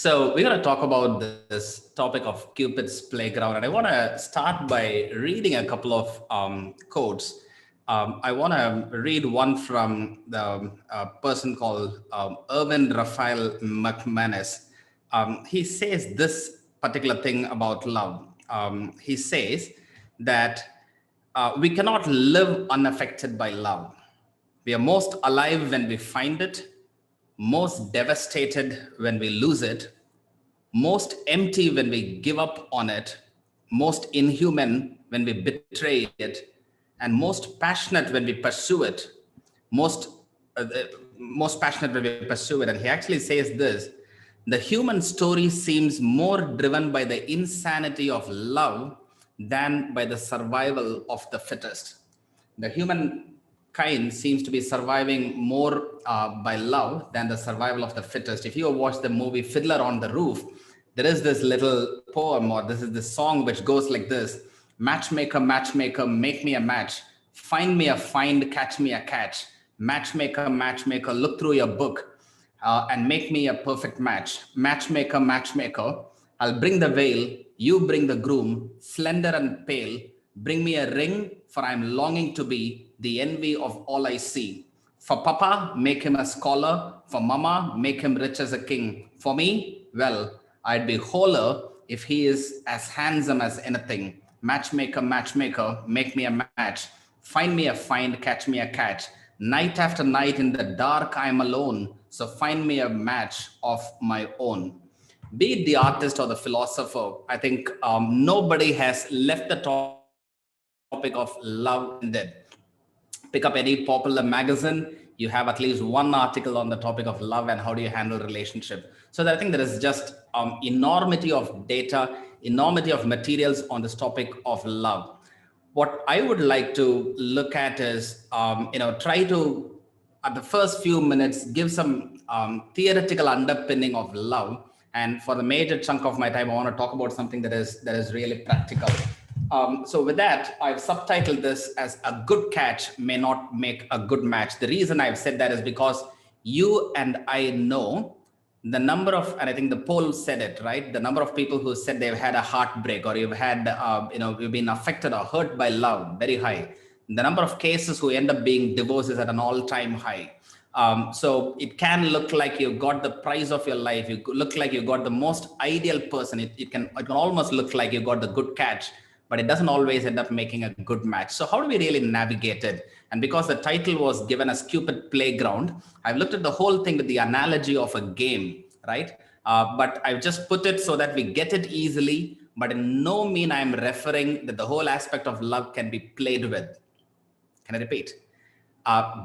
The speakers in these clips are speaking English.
So we're going to talk about this topic of Cupid's playground, and I want to start by reading a couple of quotes. I want to read one from the person called Irvin Raphael McManus. He says this particular thing about love. He says that we cannot live unaffected by love. We are most alive when we find it, most devastated when we lose it, most empty when we give up on it, most inhuman when we betray it, and most passionate when we pursue it, most uh, most passionate when we pursue it. And he actually says this: the human story seems more driven by the insanity of love than by the survival of the fittest. The human kind seems to be surviving more by love than the survival of the fittest. If you watch the movie Fiddler on the Roof, there is this little poem, or this is this song which goes like this: matchmaker, matchmaker, make me a match, find me a find, catch me a catch, matchmaker, matchmaker, look through your book and make me a perfect match. Matchmaker, matchmaker, I'll bring the veil, you bring the groom, slender and pale, bring me a ring, for I'm longing to be the envy of all I see. For papa, make him a scholar, for mama, make him rich as a king. For me, well, I'd be wholer if he is as handsome as anything. Matchmaker, matchmaker, make me a match, find me a find, catch me a catch. Night after night in the dark I'm alone, so find me a match of my own. Be it the artist or the philosopher, I think nobody has left the topic of love unended. Pick up any popular magazine, you have at least one article on the topic of love and how do you handle relationship. So I think there is just enormity of data, enormity of materials on this topic of love. What I would like to look at is, try to, at the first few minutes, give some theoretical underpinning of love. And for the major chunk of my time, I want to talk about something that is really practical. So with that, I've subtitled this as a good catch may not make a good match. The reason I've said that is because you and I know the number of, and I think the poll said it, right? The number of people who said they've had a heartbreak, or you've had, you've been affected or hurt by love, very high. The number of cases who end up being divorced is at an all-time high. So it can look like you got the prize of your life. You look like you got the most ideal person. It can almost look like you got the good catch, but it doesn't always end up making a good match. So how do we really navigate it? And because the title was given as Cupid Playground, I've looked at the whole thing with the analogy of a game, right? But I've just put it so that we get it easily, but in no mean I'm referring that the whole aspect of love can be played with. Can I repeat?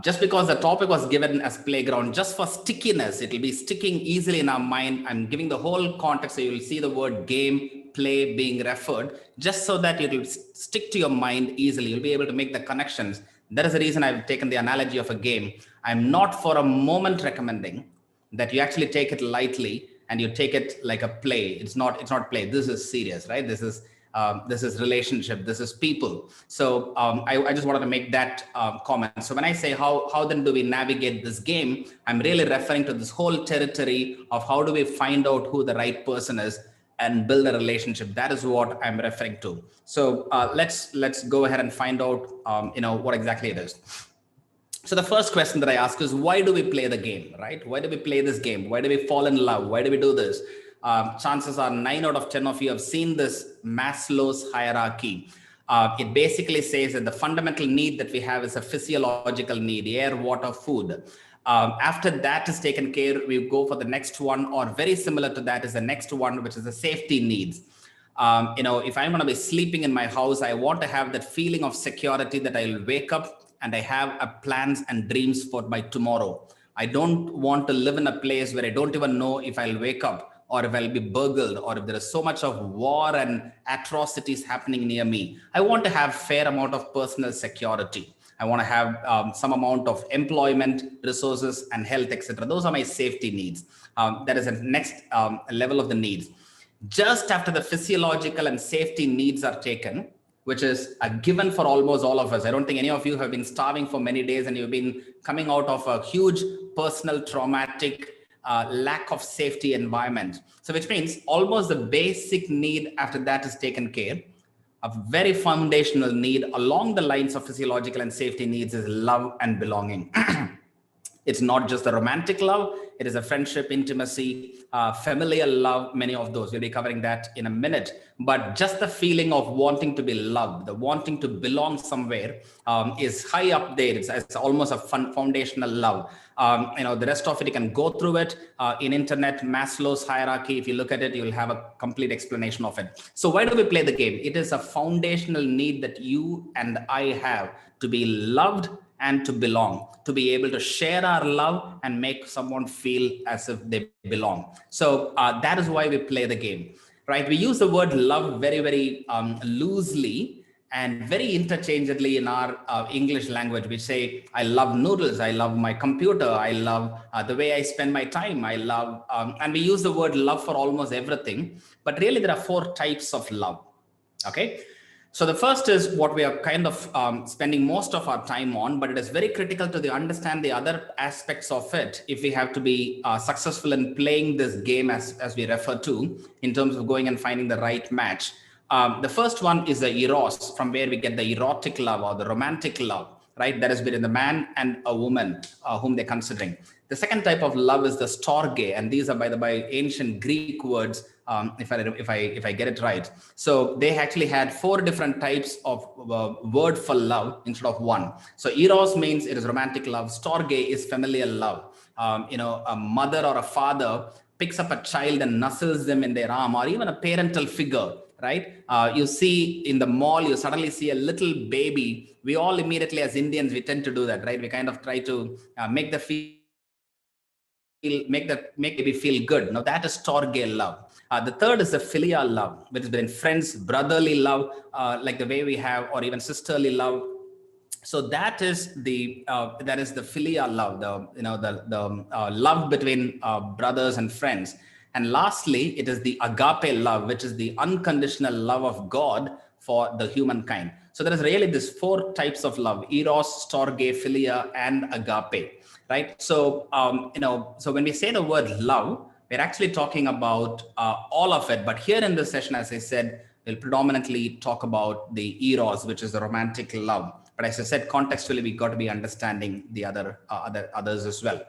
Just because the topic was given as playground, just for stickiness, it will be sticking easily in our mind. I'm giving the whole context, so you will see the word game, play being referred, just so that it will stick to your mind easily. You'll be able to make the connections. That is the reason I've taken the analogy of a game. I'm not for a moment recommending that you actually take it lightly and you take it like a play. It's not play. This is serious, right? This is relationship, this is people. So I just wanted to make that comment. So when I say how then do we navigate this game, I'm really referring to this whole territory of how do we find out who the right person is and build a relationship. That is what I'm referring to. So let's go ahead and find out what exactly it is. So the first question that I ask is, why do we play the game, right? Why do we play this game? Why do we fall in love? Why do we do this? Chances are 9 out of 10 of you have seen this Maslow's hierarchy. It basically says that the fundamental need that we have is a physiological need: air, water, food. After that is taken care, we go for the next one, or very similar to that is the next one, which is the safety needs. If I'm going to be sleeping in my house, I want to have that feeling of security that I'll wake up and I have plans and dreams for by tomorrow. I don't want to live in a place where I don't even know if I'll wake up, or if I'll be burgled, or if there is so much of war and atrocities happening near me. I want to have fair amount of personal security. I want to have some amount of employment, resources, and health, etc. Those are my safety needs. That is the next level of the needs. Just after the physiological and safety needs are taken, which is a given for almost all of us. I don't think any of you have been starving for many days and you've been coming out of a huge personal traumatic lack of safety environment. So which means almost the basic need after that is taken care. A very foundational need along the lines of physiological and safety needs is love and belonging. It's not just the romantic love, it is a friendship, intimacy, familial love, many of those. We'll be covering that in a minute. But just the feeling of wanting to be loved, the wanting to belong somewhere is high up there. It's almost a foundational love. The rest of it, you can go through it in internet, Maslow's hierarchy. If you look at it, you'll have a complete explanation of it. So why do we play the game? It is a foundational need that you and I have to be loved and to belong, to be able to share our love and make someone feel as if they belong. So that is why we play the game, right? We use the word love very, very loosely and very interchangeably in our English language. We say, I love noodles, I love my computer, I love the way I spend my time, I love, and we use the word love for almost everything. But really there are 4 types of love, okay? So the first is what we are kind of spending most of our time on, but it is very critical to understand the other aspects of it if we have to be successful in playing this game as we refer to, in terms of going and finding the right match. The first one is the eros, from where we get the erotic love or the romantic love, right? That is between the man and a woman whom they're considering. The second type of love is the storge, and these are by ancient Greek words, if I get it right. So they actually had 4 different types of word for love instead of 1. So eros means it is romantic love. Storge is familial love. A mother or a father picks up a child and nuzzles them in their arm, or even a parental figure, right? You see in the mall, you suddenly see a little baby. We all immediately, as Indians, we tend to do that, right? We kind of try to make baby feel good. Now that is storge love. The third is the filial love, which is between friends, brotherly love, like the way we have, or even sisterly love. So that is the filial love, the love between brothers and friends. And lastly, it is the agape love, which is the unconditional love of God for the humankind. So there is really these 4 types of love: eros, storge, philia, and agape, right? So so when we say the word love, we're actually talking about all of it. But here in this session, as I said, we'll predominantly talk about the eros, which is the romantic love. But as I said, contextually, we got to be understanding the others as well.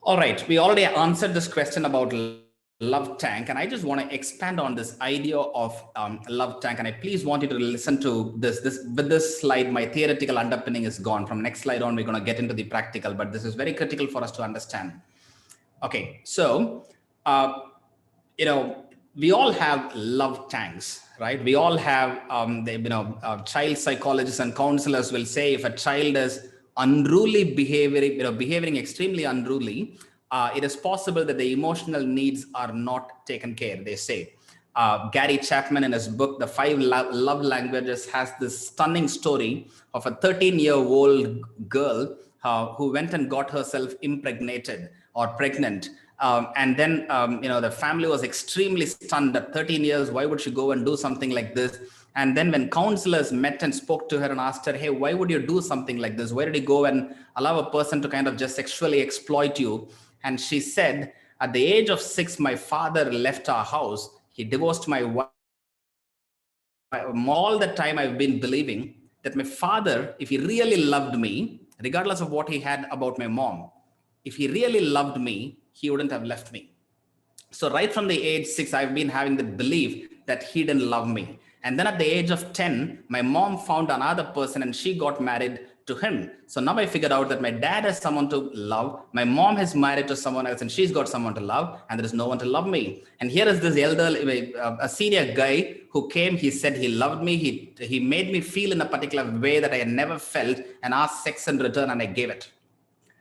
All right, we already answered this question about love tank, and I just want to expand on this idea of love tank. And I please want you to listen to this. With this slide, my theoretical underpinning is gone. From next slide on, we're going to get into the practical, but this is very critical for us to understand. Okay, so we all have love tanks, right? We all have child psychologists and counselors will say if a child is unruly behaving extremely unruly, it is possible that the emotional needs are not taken care, they say. Gary Chapman in his book, The 5 Love Languages, has this stunning story of a 13-year-old girl who went and got herself impregnated or pregnant. And then, the family was extremely stunned. At 13 years, why would she go and do something like this? And then when counselors met and spoke to her and asked her, hey, why would you do something like this? Why did you go and allow a person to kind of just sexually exploit you? And she said, at the age of 6, my father left our house. He divorced my wife. All the time I've been believing that my father, if he really loved me, regardless of what he had about my mom, if he really loved me, he wouldn't have left me. So right from the age 6, I've been having the belief that he didn't love me. And then at the age of 10, my mom found another person and she got married to him. So now I figured out that my dad has someone to love. My mom is married to someone else and she's got someone to love, and there is no one to love me. And here is this a senior guy who came. He said he loved me. He made me feel in a particular way that I had never felt and asked sex in return, and I gave it.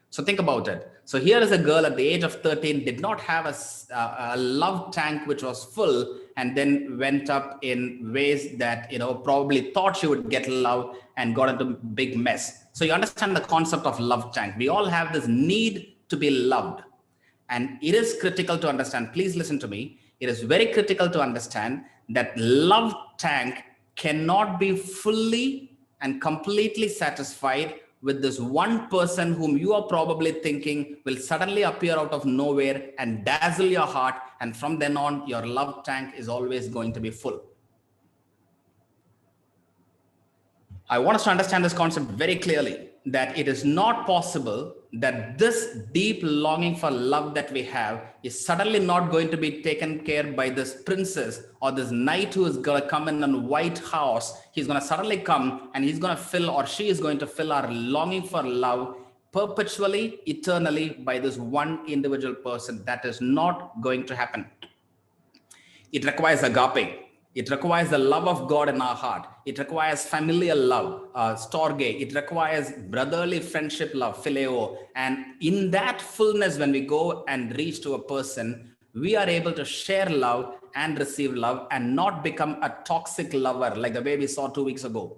So think about it. So here is a girl at the age of 13, did not have a love tank which was full, and then went up in ways that, probably thought she would get love and got into big mess. So you understand the concept of love tank. We all have this need to be loved. And it is critical to understand, please listen to me. It is very critical to understand that love tank cannot be fully and completely satisfied with this one person whom you are probably thinking will suddenly appear out of nowhere and dazzle your heart, and from then on your love tank is always going to be full. I want us to understand this concept very clearly, that it is not possible that this deep longing for love that we have is suddenly not going to be taken care by this princess or this knight who is going to come in a white horse. He's going to suddenly come and he's going to fill, or she is going to fill our longing for love perpetually, eternally by this one individual person. That is not going to happen. It requires agape. It requires the love of God in our heart. It requires familial love, storge. It requires brotherly friendship love, phileo. And in that fullness, when we go and reach to a person, we are able to share love and receive love and not become a toxic lover like the way we saw 2 weeks ago.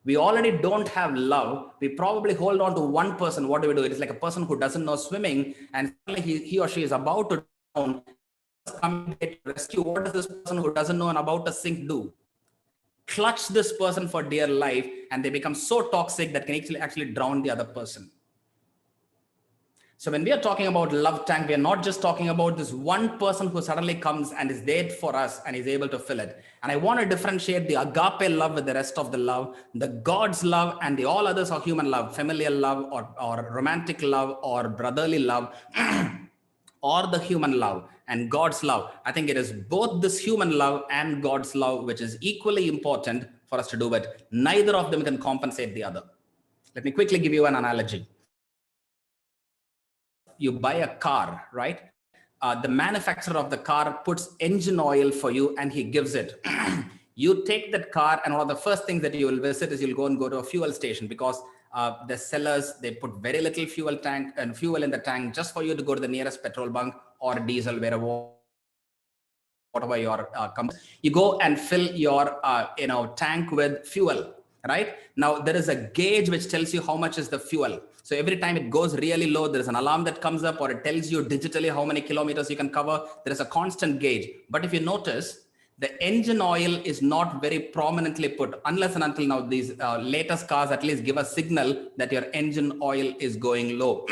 We already don't have love. We probably hold on to one person. What do we do? It is like a person who doesn't know swimming, and suddenly he or she is about to drown. Come to rescue. What does this person who doesn't know and about to sink do? Clutch this person for dear life, and they become so toxic that can actually drown the other person. So when we are talking about love tank, we are not just talking about this one person who suddenly comes and is there for us and is able to fill it. And I want to differentiate the agape love with the rest of the love, the God's love, and the all others are human love, familial love, or romantic love, or brotherly love, or the human love and God's love. I think it is both this human love and God's love which is equally important for us to do it. Neither of them can compensate the other. Let me quickly give you an analogy. You buy a car, right? The manufacturer of the car puts engine oil for you and he gives it. You take that car, and one of the first things that you will visit is you'll go to a fuel station, because the sellers, they put very little fuel in the tank just for you to go to the nearest petrol bunk or diesel, wherever, whatever your company. You go and fill your tank with fuel, right? Now there is a gauge which tells you how much is the fuel. So every time it goes really low, there is an alarm that comes up, or it tells you digitally how many kilometers you can cover. There is a constant gauge. But if you notice, the engine oil is not very prominently put, unless and until now these latest cars at least give a signal that your engine oil is going low.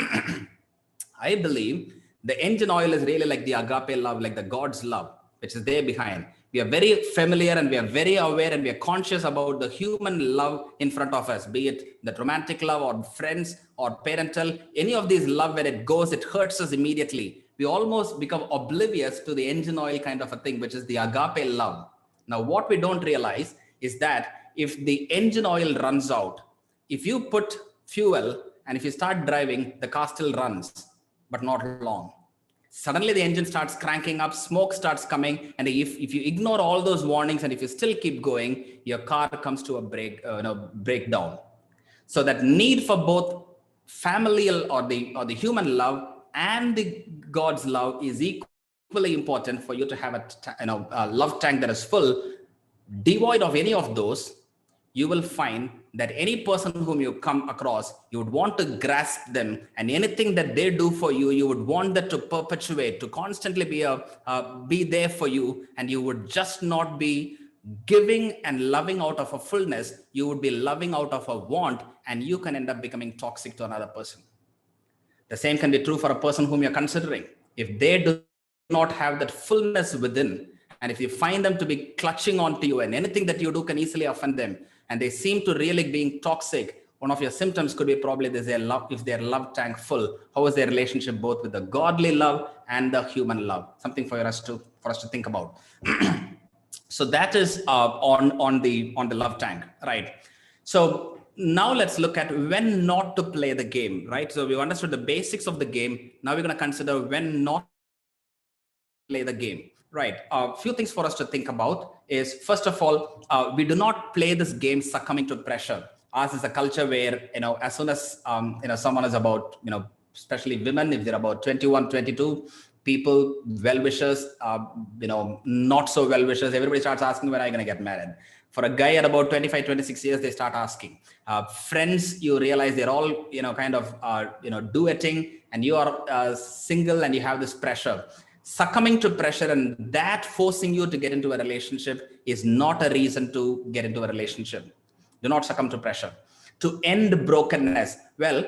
I believe the engine oil is really like the agape love, like the God's love, which is there behind. We are very familiar and we are very aware and we are conscious about the human love in front of us, be it the romantic love or friends or parental, any of these love, when it goes, it hurts us immediately. We almost become oblivious to the engine oil kind of a thing, which is the agape love. Now, what we don't realize is that if the engine oil runs out, if you put fuel and if you start driving, the car still runs, but not long. Suddenly the engine starts cranking up, smoke starts coming, and if you ignore all those warnings and if you still keep going, your car comes to a breakdown. So that need for both familial or the human love and the God's love is equally important for you to have a love tank that is full. Devoid of any of those, you will find that any person whom you come across, you would want to grasp them, and anything that they do for you, you would want that to perpetuate, to constantly be there for you, and you would just not be giving and loving out of a fullness. You would be loving out of a want, and you can end up becoming toxic to another person. The same can be true for a person whom you're considering. If they do not have that fullness within, and if you find them to be clutching onto you and anything that you do can easily offend them, and they seem to really being toxic, one of your symptoms could be probably if their love tank full. How is their relationship both with the godly love and the human love? Something for us to think about. So that is on the love tank, right? So now let's look at when not to play the game, right? So we've understood the basics of the game. Now we're going to consider when not to play the game, right? A few things for us to think about is, first of all, we do not play this game succumbing to pressure. Ours is a culture where, as soon as, someone is about, especially women, if they're about 21, 22, people, well-wishers, not so well-wishers, everybody starts asking, when are you going to get married? For a guy at about 25, 26 years, they start asking. Friends, you realize they're all, duetting, and you are single and you have this pressure. Succumbing to pressure and that forcing you to get into a relationship is not a reason to get into a relationship. Do not succumb to pressure. To end brokenness. Well,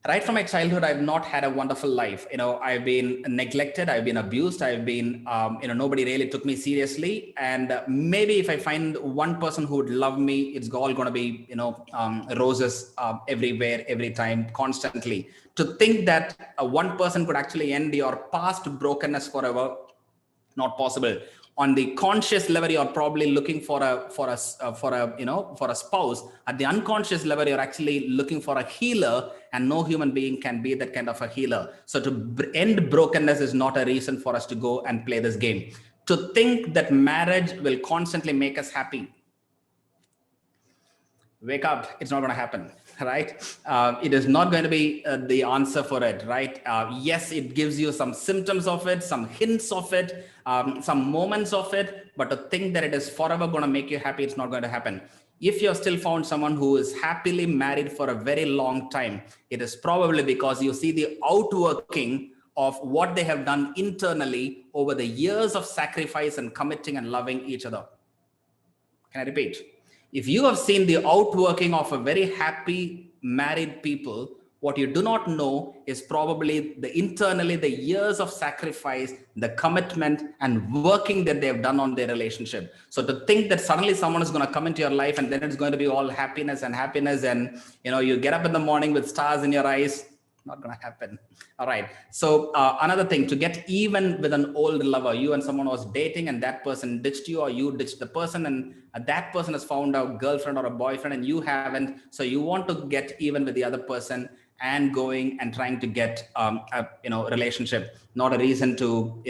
right from my childhood, I've not had a wonderful life. I've been neglected, I've been abused, I've been, nobody really took me seriously. And maybe if I find one person who would love me, it's all going to be, roses everywhere, every time, constantly. To think that one person could actually end your past brokenness forever, not possible. On the conscious level, you're probably looking for a spouse. At the unconscious level, you're actually looking for a healer, and no human being can be that kind of a healer. So to end brokenness is not a reason for us to go and play this game. To think that marriage will constantly make us happy, wake up, it's not going to happen, right? It is not going to be the answer for it, right? Yes, it gives you some symptoms of it, some hints of it, some moments of it, but to think that it is forever going to make you happy, it's not going to happen. If you're still found someone who is happily married for a very long time, it is probably because you see the outworking of what they have done internally over the years of sacrifice and committing and loving each other. Can I repeat? If you have seen the outworking of a very happy married people, what you do not know is probably internally the years of sacrifice, the commitment and working that they've done on their relationship. So to think that suddenly someone is going to come into your life and then it's going to be all happiness and you get up in the morning with stars in your eyes, not going to happen. All right. So another thing, to get even with an old lover, you and someone was dating and that person ditched you, or you ditched the person, and that person has found a girlfriend or a boyfriend and you haven't. So you want to get even with the other person and going and trying to get a relationship, not a reason to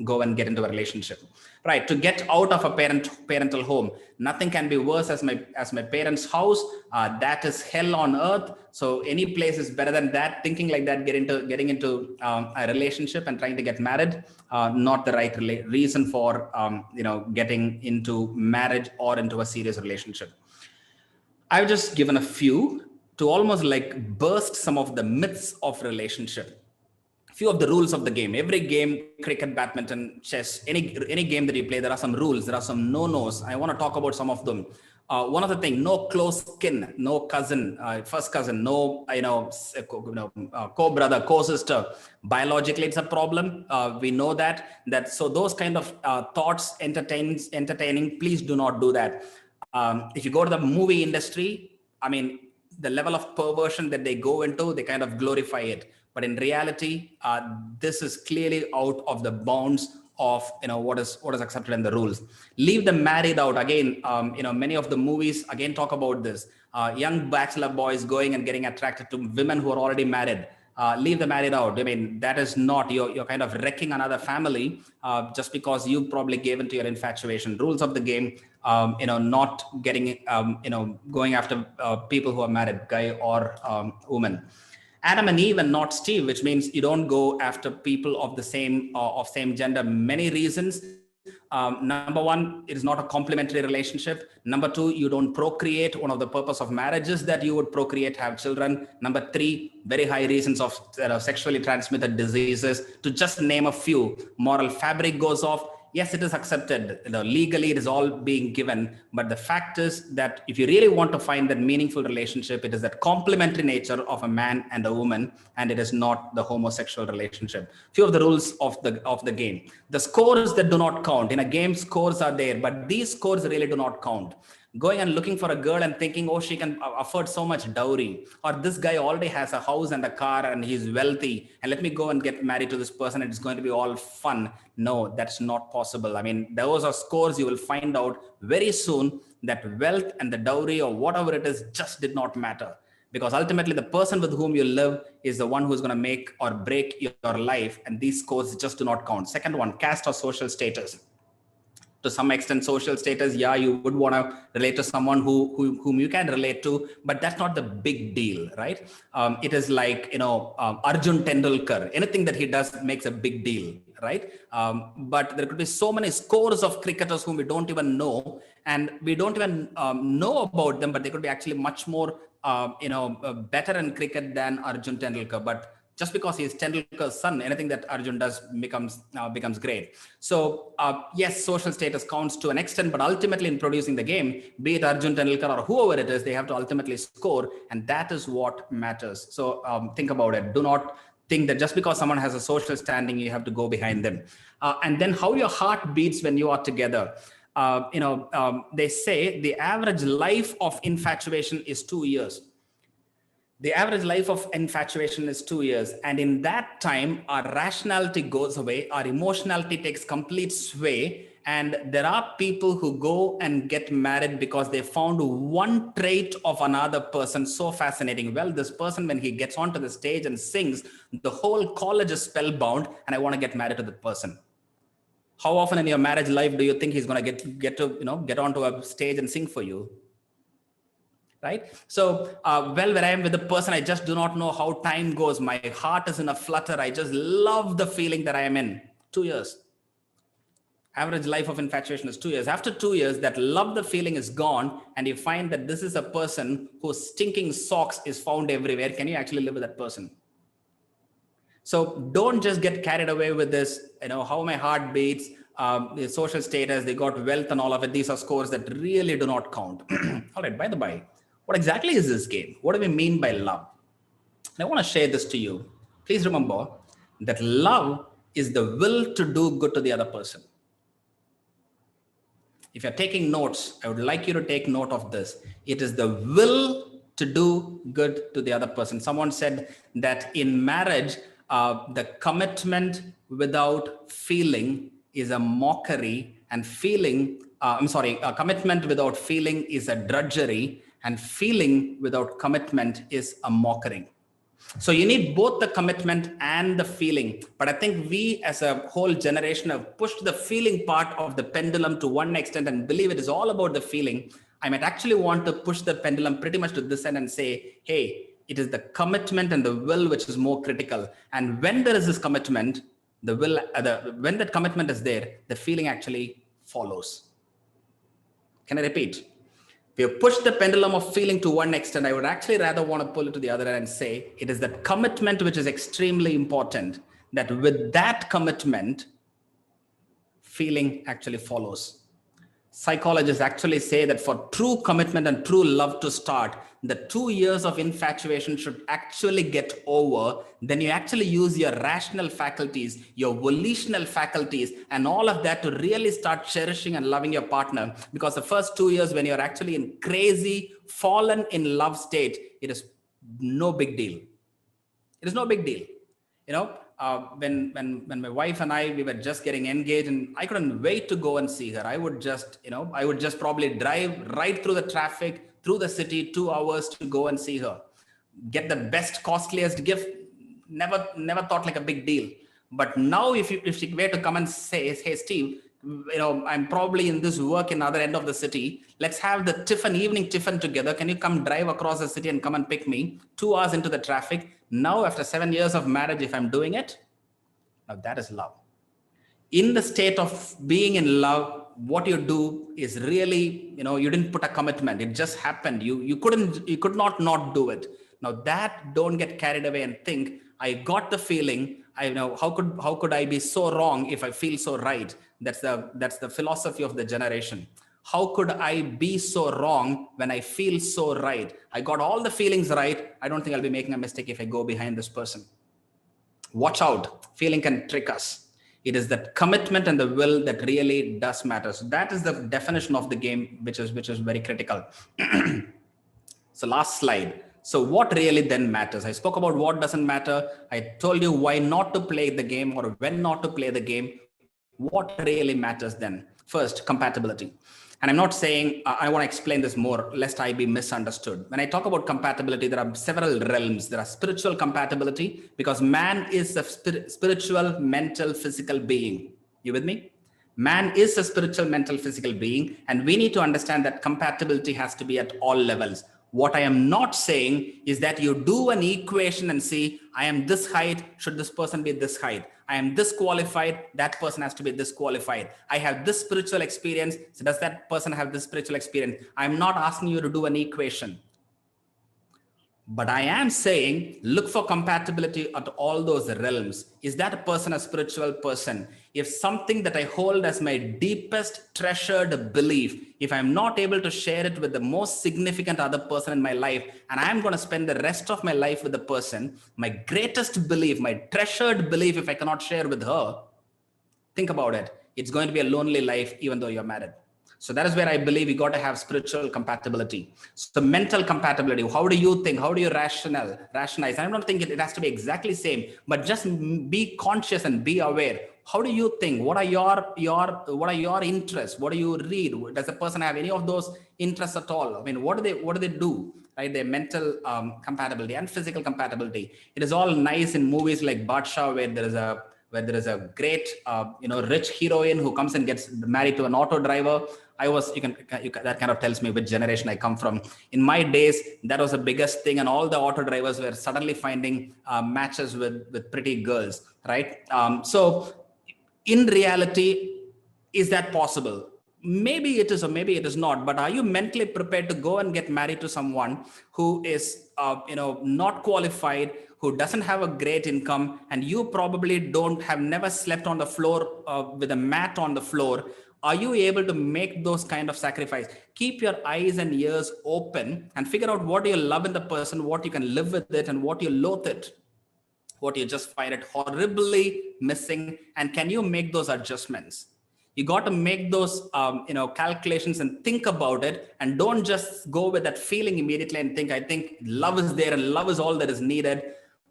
go and get into a relationship. Right, to get out of a parental home, nothing can be worse as my parents' house. That is hell on earth. So any place is better than that. Thinking like that, getting into a relationship and trying to get married, not the right reason for getting into marriage or into a serious relationship. I've just given a few to almost like burst some of the myths of relationship. Few of the rules of the game. Every game, cricket, badminton, chess, any game that you play, there are some rules, there are some no-nos. I want to talk about some of them. One of the things, no close kin, no cousin, first cousin, no co-brother, co-sister. Biologically, it's a problem. We know that. So those kind of thoughts, entertaining. Please do not do that. If you go to the movie industry, I mean, the level of perversion that they go into, they kind of glorify it. But in reality, this is clearly out of the bounds of what is accepted in the rules. Leave the married out. Again, many of the movies again talk about this. Young bachelor boys going and getting attracted to women who are already married. Leave the married out. I mean, that is not, you're kind of wrecking another family just because you probably gave into your infatuation. Rules of the game, not getting, going after people who are married, guy or woman. Adam and Eve and not Steve, which means you don't go after people of the same gender. Many reasons. Number one, it is not a complementary relationship. Number two, you don't procreate. One of the purpose of marriage is that you would procreate, have children. Number three, very high reasons of sexually transmitted diseases. To just name a few, moral fabric goes off. Yes, it is accepted. Legally, it is all being given. But the fact is that if you really want to find that meaningful relationship, it is that complementary nature of a man and a woman, and it is not the homosexual relationship. Few of the rules of the game. The scores that do not count. In a game, scores are there, but these scores really do not count. Going and looking for a girl and thinking, oh, she can afford so much dowry, or this guy already has a house and a car and he's wealthy, and let me go and get married to this person and it's going to be all fun. No, that's not possible. I mean, those are scores you will find out very soon, that wealth and the dowry or whatever it is just did not matter, because ultimately the person with whom you live is the one who's going to make or break your life, and these scores just do not count. Second one, caste or social status. To some extent, social status, yeah, you would want to relate to someone whom you can relate to, but that's not the big deal, right? It is like, Arjun Tendulkar, anything that he does makes a big deal, right? But there could be so many scores of cricketers whom we don't even know, and we don't even know about them, but they could be actually much more, better in cricket than Arjun Tendulkar. But Just because he's Tendulkar's son, anything that Arjun does becomes great. So yes, social status counts to an extent, but ultimately in producing the game, be it Arjun Tendulkar or whoever it is, they have to ultimately score, and that is what matters. So think about it. Do not think that just because someone has a social standing, you have to go behind them. And then how your heart beats when you are together. They say the average life of infatuation is 2 years. The average life of infatuation is 2 years. And in that time, our rationality goes away, our emotionality takes complete sway. And there are people who go and get married because they found one trait of another person so fascinating. Well, this person, when he gets onto the stage and sings, the whole college is spellbound, and I want to get married to that person. How often in your marriage life do you think he's going to get onto a stage and sing for you? Right? So, when I am with the person, I just do not know how time goes. My heart is in a flutter. I just love the feeling that I am in. 2 years. Average life of infatuation is 2 years. After 2 years, that love, the feeling is gone, and you find that this is a person whose stinking socks is found everywhere. Can you actually live with that person? So don't just get carried away with this, how my heart beats, the social status, they got wealth and all of it. These are scores that really do not count. All right, by the by, what exactly is this game? What do we mean by love? And I want to share this to you. Please remember that love is the will to do good to the other person. If you're taking notes, I would like you to take note of this. It is the will to do good to the other person. Someone said that in marriage, the commitment without feeling is a mockery, and commitment without feeling is a drudgery, and feeling without commitment is a mockery. So you need both the commitment and the feeling. But I think we as a whole generation have pushed the feeling part of the pendulum to one extent and believe it is all about the feeling. I might actually want to push the pendulum pretty much to this end and say, hey, it is the commitment and the will which is more critical. And when there is this commitment, the will, when that commitment is there, the feeling actually follows. Can I repeat? If you push the pendulum of feeling to one extent, I would actually rather want to pull it to the other end and say it is that commitment which is extremely important, that with that commitment, feeling actually follows. Psychologists actually say that for true commitment and true love to start, the 2 years of infatuation should actually get over. Then you actually use your rational faculties, your volitional faculties, and all of that to really start cherishing and loving your partner. Because the first 2 years, when you're actually in crazy, fallen in love state, it is no big deal. It is no big deal. When my wife and we were just getting engaged, and I couldn't wait to go and see her. I would just probably drive right through the traffic, through the city, 2 hours to go and see her, get the best, costliest gift. Never thought like a big deal. But now if she were to come and say, hey, Steve, I'm probably in this work in other end of the city. Let's have the evening tiffin together. Can you come drive across the city and come and pick me? 2 hours into the traffic. Now, after 7 years of marriage, if I'm doing it, now that is love. In the state of being in love, what you do is really, you didn't put a commitment. It just happened. You could not do it. Now that, don't get carried away and think, I got the feeling, how could I be so wrong if I feel so right? That's the philosophy of the generation. How could I be so wrong when I feel so right? I got all the feelings right. I don't think I'll be making a mistake if I go behind this person. Watch out. Feeling can trick us. It is that commitment and the will that really does matter. So that is the definition of the game, which is very critical. So last slide. So what really then matters? I spoke about what doesn't matter. I told you why not to play the game or when not to play the game. What really matters then? First, compatibility. And I'm not saying, I want to explain this more, lest I be misunderstood. When I talk about compatibility, there are several realms. There are spiritual compatibility, because man is a spiritual, mental, physical being. You with me? Man is a spiritual, mental, physical being. And we need to understand that compatibility has to be at all levels. What I am not saying is that you do an equation and see, I am this height, should this person be this height? I am this qualified, that person has to be this qualified. I have this spiritual experience, so does that person have this spiritual experience? I'm not asking you to do an equation. But I am saying, look for compatibility at all those realms. Is that a person a spiritual person? If something that I hold as my deepest treasured belief, if I'm not able to share it with the most significant other person in my life, and I'm going to spend the rest of my life with the person, my greatest belief, my treasured belief, if I cannot share with her, think about it. It's going to be a lonely life, even though you're married. So that is where I believe you got to have spiritual compatibility. So mental compatibility. How do you think? How do you rationalize? I don't think it has to be exactly same, but just be conscious and be aware. How do you think? What are your interests? What do you read? Does the person have any of those interests at all? I mean, what do they do? Right? Their mental compatibility and physical compatibility. It is all nice in movies like Badshah, where there is a great, rich heroine who comes and gets married to an auto driver. That kind of tells me which generation I come from. In my days, that was the biggest thing, and all the auto drivers were suddenly finding matches with pretty girls, right? So, in reality, is that possible? Maybe it is, or maybe it is not. But are you mentally prepared to go and get married to someone who is, not qualified, who doesn't have a great income, and you probably have never slept on the floor with a mat on the floor? Are you able to make those kind of sacrifice? Keep your eyes and ears open and figure out what you love in the person, what you can live with it, and what you loathe it, what you just find it horribly missing, and can you make those adjustments? You got to make those calculations and think about it, and don't just go with that feeling immediately and think, I think love is there and love is all that is needed.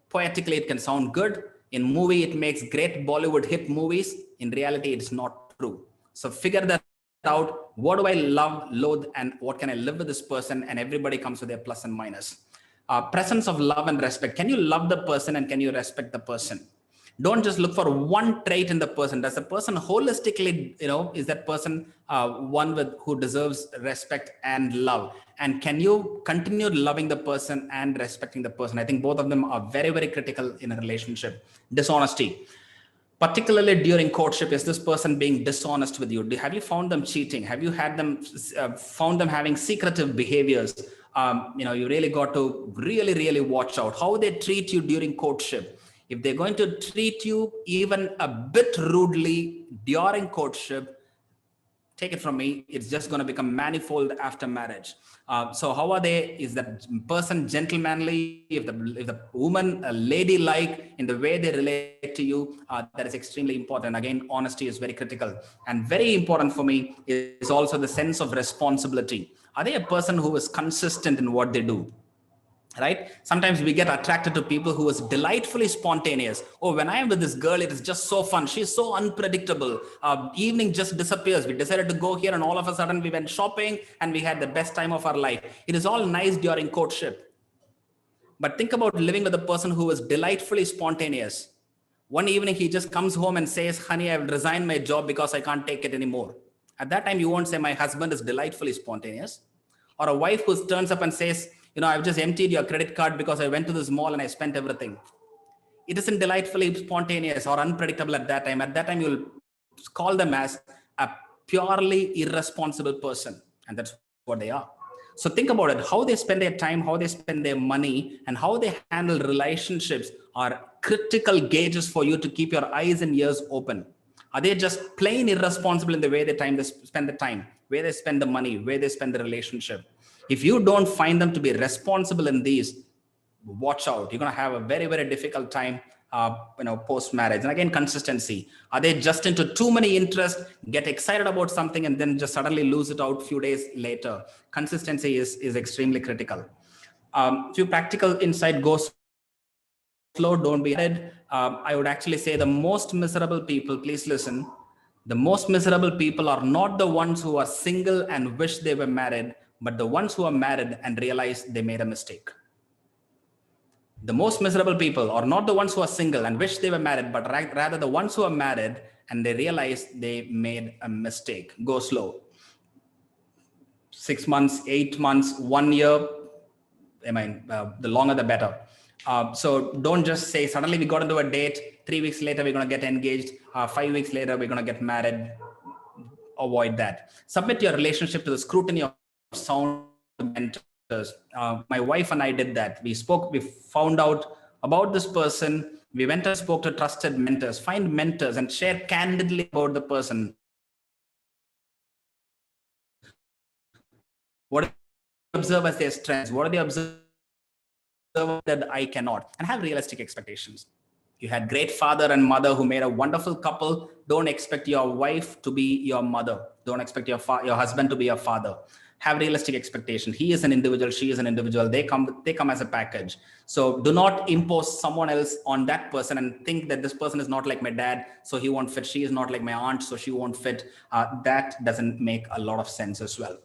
Poetically it can sound good. In movie it makes great Bollywood hit movies. In reality it's not true. So figure that out. What do I love, loathe, and what can I live with this person? And everybody comes with their plus and minus. Presence of love and respect. Can you love the person and can you respect the person? Don't just look for one trait in the person. Does the person holistically, is that person one who deserves respect and love? And can you continue loving the person and respecting the person? I think both of them are very, very critical in a relationship. Dishonesty. Particularly during courtship, is this person being dishonest with you? Have you found them cheating? Have you found them having secretive behaviors? You really got to really, really watch out how they treat you during courtship. If they're going to treat you even a bit rudely during courtship, take it from me, it's just going to become manifold after marriage. So how are they? Is that person gentlemanly? If the woman ladylike in the way they relate to you, that is extremely important. Again, honesty is very critical, and very important for me is also the sense of responsibility. Are they a person who is consistent in what they do? Right? Sometimes we get attracted to people who is delightfully spontaneous. Oh, when I am with this girl, it is just so fun. She's so unpredictable. Evening just disappears. We decided to go here and all of a sudden we went shopping and we had the best time of our life. It is all nice during courtship. But think about living with a person who is delightfully spontaneous. One evening he just comes home and says, honey, I've resigned my job because I can't take it anymore. At that time, you won't say my husband is delightfully spontaneous. Or a wife who turns up and says, I've just emptied your credit card because I went to this mall and I spent everything. It isn't delightfully spontaneous or unpredictable at that time. At that time, you'll call them as a purely irresponsible person. And that's what they are. So think about it. How they spend their time, how they spend their money, and how they handle relationships are critical gauges for you to keep your eyes and ears open. Are they just plain irresponsible in the way they spend the time, where they spend the money, where they spend the relationship? If you don't find them to be responsible in these, watch out. You're going to have a very, very difficult time, post-marriage. And again, consistency. Are they just into too many interests, get excited about something, and then just suddenly lose it out a few days later? Consistency is extremely critical. Few practical insight: go slow, don't be ahead. I would actually say the most miserable people, please listen, the most miserable people are not the ones who are single and wish they were married, but the ones who are married and realize they made a mistake. The most miserable people are not the ones who are single and wish they were married, but rather the ones who are married and they realize they made a mistake. Go slow. 6 months, 8 months, 1 year. The longer the better. So don't just say suddenly we got into a date, 3 weeks later we're going to get engaged, 5 weeks later we're going to get married. Avoid that. Submit your relationship to the scrutiny of sound mentor. My wife and I did that. We found out about this person. We went and spoke to trusted mentors, find mentors and share candidly about the person. What do they observe as their strengths? What do they observe that I cannot? And have realistic expectations. You had great father and mother who made a wonderful couple. Don't expect your wife to be your mother. Don't expect your husband to be your father. Have realistic expectation. He is an individual. She is an individual. They come as a package. So do not impose someone else on that person and think that this person is not like my dad, so he won't fit. She is not like my aunt, so she won't fit. That doesn't make a lot of sense as well.